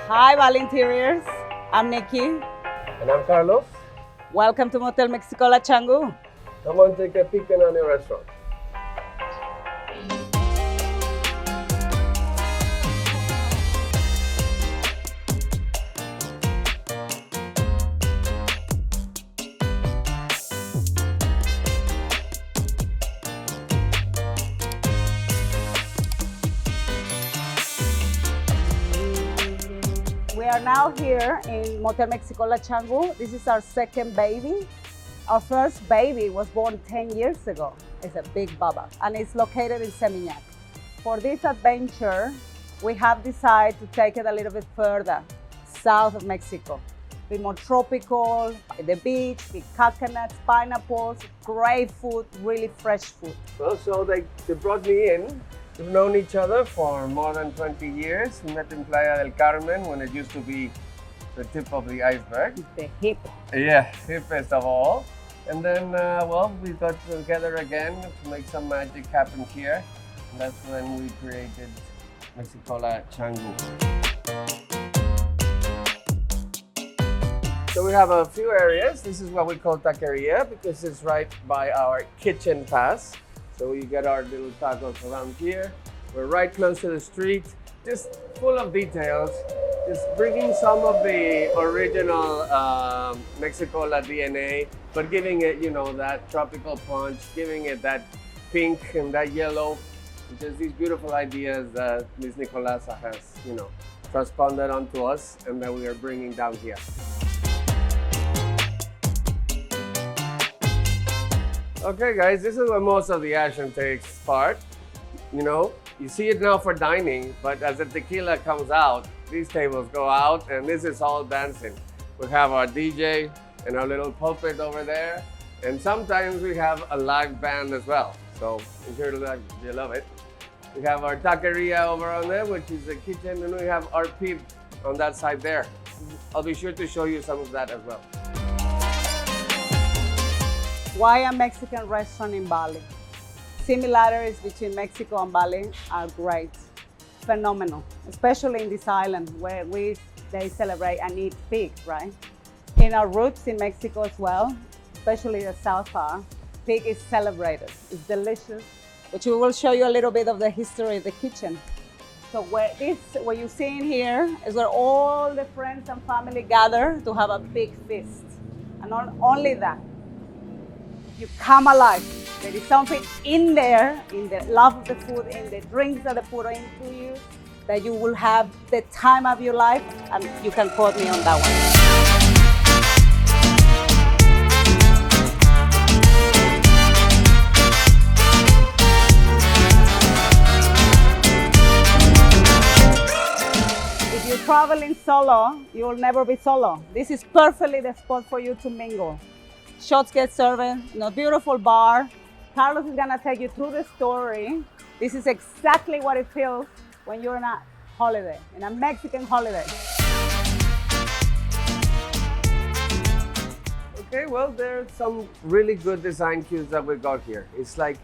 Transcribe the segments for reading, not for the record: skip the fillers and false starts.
Hi, Bali Interiors. I'm Nikki. And I'm Carlos. Welcome to Motel Mexicola Canggu. Come on, take a peek in our new restaurant. We are now here in Motel Mexicola Canggu. This is our second baby. Our first baby was born 10 years ago. It's a big baba, and it's located in Seminyak. For this adventure, we have decided to take it a little bit further, south of Mexico. Be more tropical, the beach, with coconuts, pineapples, great food, really fresh food. Well, so they brought me in. We've known each other for more than 20 years. We met in Playa del Carmen when it used to be the tip of the iceberg. The hip. Yeah, hippest of all. And then, well, we got together again to make some magic happen here. And that's when we created Mexicola Canggu. So we have a few areas. This is what we call taqueria because it's right by our kitchen pass. So you get our little tacos around here. We're right close to the street, just full of details. Just bringing some of the original Mexicola DNA, but giving it, you know, that tropical punch, giving it that pink and that yellow. Just these beautiful ideas that Miss Nicolasa has, you know, transponded onto us and that we are bringing down here. Okay guys, this is where most of the action takes part. You know, you see it now for dining, but as the tequila comes out, these tables go out and this is all dancing. We have our DJ and our little pulpit over there. And sometimes we have a live band as well. So I'm sure you love it. We have our taqueria over on there, which is the kitchen, and we have our peep on that side there. I'll be sure to show you some of that as well. Why a Mexican restaurant in Bali? Similarities between Mexico and Bali are great, phenomenal, especially in this island where they celebrate and eat pig, right? In our roots in Mexico as well, especially the south part, pig is celebrated. It's delicious, which we will show you a little bit of the history of the kitchen. So what you're seeing here is where all the friends and family gather to have a big feast. And not only that, you come alive. There is something in there, in the love of the food, in the drinks that they put into you, that you will have the time of your life, and you can quote me on that one. If you're traveling solo, you will never be solo. This is perfectly the spot for you to mingle. Shots get served in a beautiful bar. Carlos is gonna take you through the story. This is exactly what it feels when you're on a holiday, in a Mexican holiday. Okay, well, there's some really good design cues that we got here. It's like,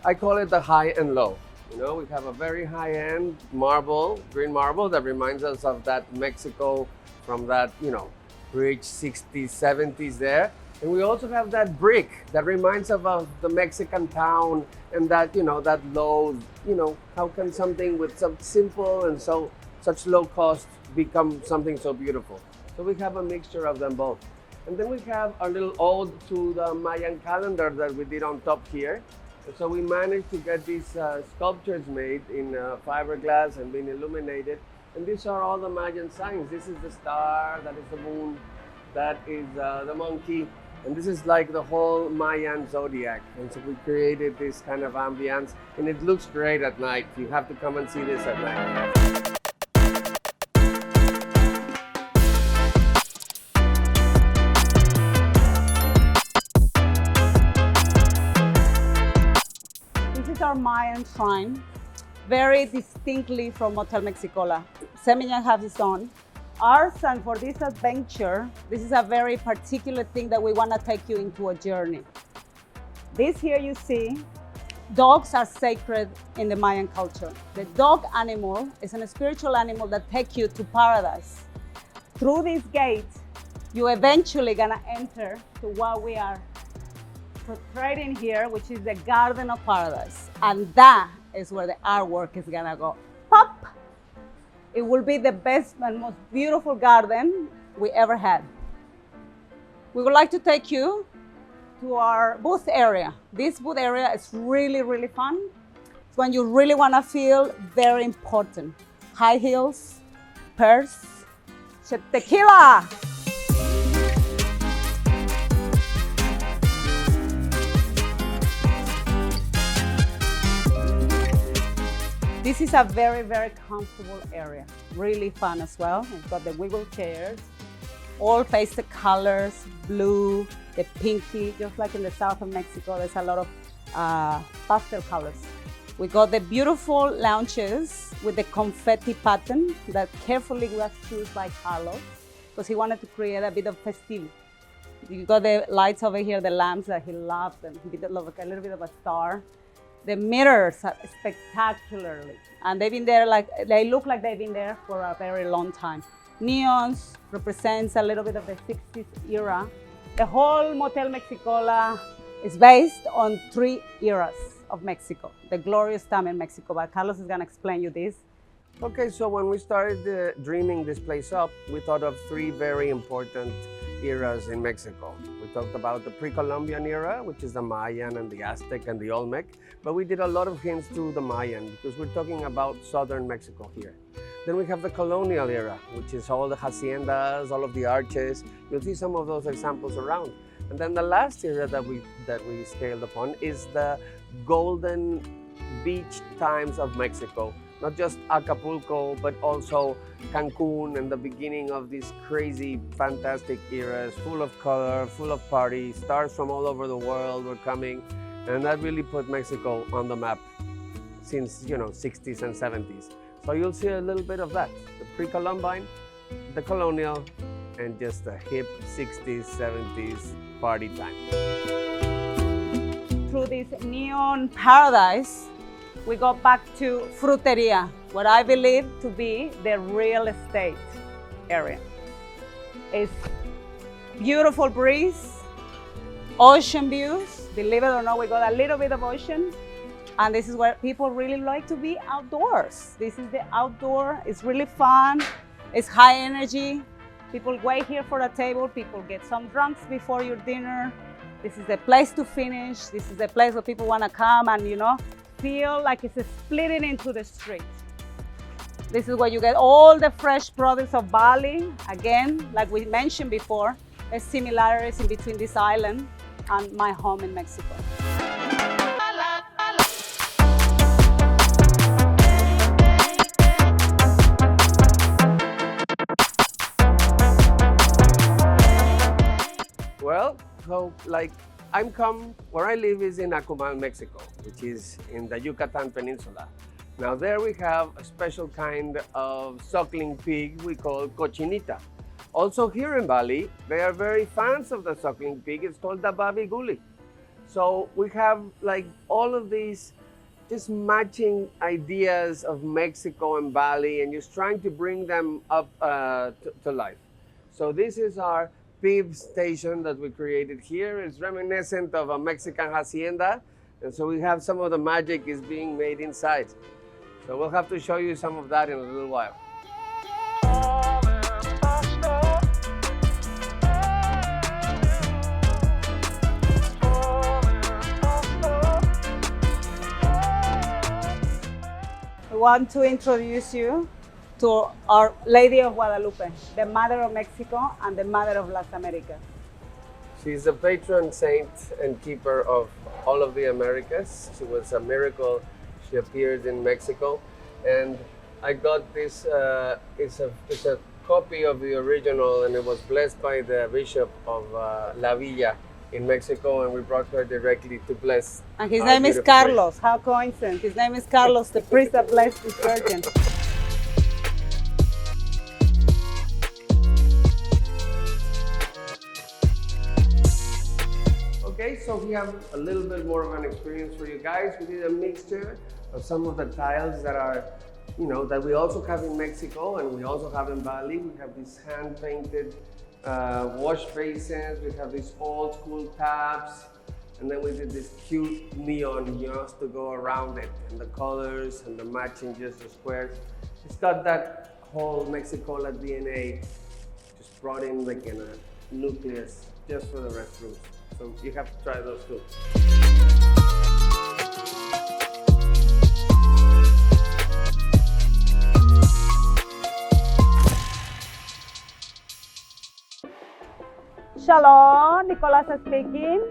I call it the high and low. You know, we have a very high-end marble, green marble, that reminds us of that Mexico from that, you know, rich 60s, 70s there. And we also have that brick that reminds us of the Mexican town and that, you know, that low, you know, how can something with some simple and such low cost become something so beautiful? So we have a mixture of them both. And then we have our little ode to the Mayan calendar that we did on top here. So we managed to get these sculptures made in fiberglass and being illuminated. And these are all the Mayan signs. This is the star, that is the moon, that is the monkey. And this is like the whole Mayan zodiac. And so we created this kind of ambience, and it looks great at night. You have to come and see this at night. This is our Mayan shrine, very distinctly from Motel Mexicola. Seminyak has its own. Ours, and for this adventure, this is a very particular thing that we want to take you into a journey. This here you see Dogs are sacred in the Mayan culture. The dog animal is a spiritual animal that takes you to paradise. Through this gate, you eventually gonna enter to what we are portraying here, which is the Garden of Paradise. And that is where the artwork is gonna go. Pop! It will be the best and most beautiful garden we ever had. We would like to take you to our booth area. This booth area is really, really fun. It's when you really wanna feel very important. High heels, purse, tequila. This is a very, very comfortable area. Really fun as well. We've got the wiggle chairs, all pastel colors, blue, the pinky, just like in the south of Mexico, there's a lot of pastel colors. We got the beautiful lounges with the confetti pattern that carefully was chosen by Carlos because he wanted to create a bit of festive. You got the lights over here, the lamps that he loved, and he did a little bit of a star. The mirrors are spectacularly, and they've been there they look like they've been there for a very long time. Neons represents a little bit of the 60s era. The whole Motel Mexicola is based on 3 eras of Mexico, the glorious time in Mexico, but Carlos is gonna explain you this. Okay, so when we started dreaming this place up, we thought of 3 very important eras in Mexico. We talked about the pre-Columbian era, which is the Mayan and the Aztec and the Olmec, but we did a lot of hints to the Mayan because we're talking about southern Mexico here. Then we have the colonial era, which is all the haciendas, all of the arches. You'll see some of those examples around. And then the last era that we scaled upon is the golden beach times of Mexico. Not just Acapulco, but also Cancun and the beginning of these crazy, fantastic eras, full of color, full of parties, stars from all over the world were coming. And that really put Mexico on the map since, 60s and 70s. So you'll see a little bit of that, the pre-Columbine, the colonial, and just the hip 60s, 70s party time. Through this neon paradise, we go back to Fruteria, what I believe to be the real estate area. It's beautiful breeze, ocean views. Believe it or not, we got a little bit of ocean. And this is where people really like to be outdoors. This is the outdoor, it's really fun, it's high energy. People wait here for a table, people get some drinks before your dinner. This is the place to finish. This is the place where people wanna come and, feel like it's splitting into the street. This is where you get all the fresh products of Bali. Again, like we mentioned before, there's similarities in between this island and my home in Mexico. Well, so where I live is in Acumal, Mexico, which is in the Yucatan Peninsula. Now there we have a special kind of suckling pig we call cochinita. Also here in Bali, they are very fans of the suckling pig. It's called the babi guli. So we have all of these just matching ideas of Mexico and Bali and just trying to bring them up to life. So this is our Pib station that we created here. It's reminiscent of a Mexican hacienda, and so we have some of the magic is being made inside. So we'll have to show you some of that in a little while. We want to introduce you to Our Lady of Guadalupe, the Mother of Mexico and the Mother of Las Americas. She's the patron saint and keeper of all of the Americas. She was a miracle. She appeared in Mexico, and I got this. It's a copy of the original, and it was blessed by the Bishop of La Villa in Mexico, and we brought her directly to bless. And his name is Carlos. How coincident! His name is Carlos, the priest that blessed this virgin. Okay, so we have a little bit more of an experience for you guys. We did a mixture of some of the tiles that are, that we also have in Mexico and we also have in Bali. We have these hand-painted wash basins. We have these old school taps. And then we did this cute neon just to go around it, and the colors and the matching just the squares. It's got that whole Mexicola DNA just brought in like in a nucleus just for the restrooms. So you have to try those too. Shalom, Nicolas speaking.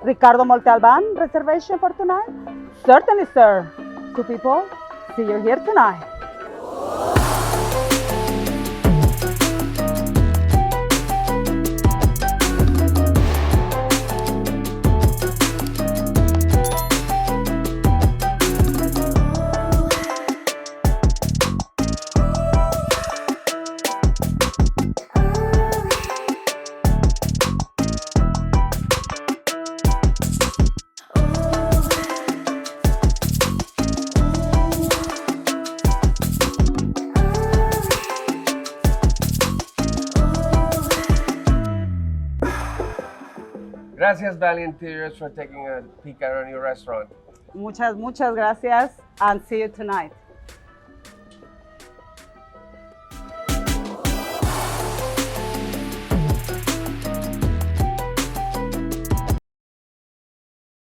Ricardo Motel Van reservation for tonight? Certainly, sir. 2 people. See you here tonight. Gracias, Bali Interiors, for taking a peek at our new restaurant. Muchas gracias and see you tonight.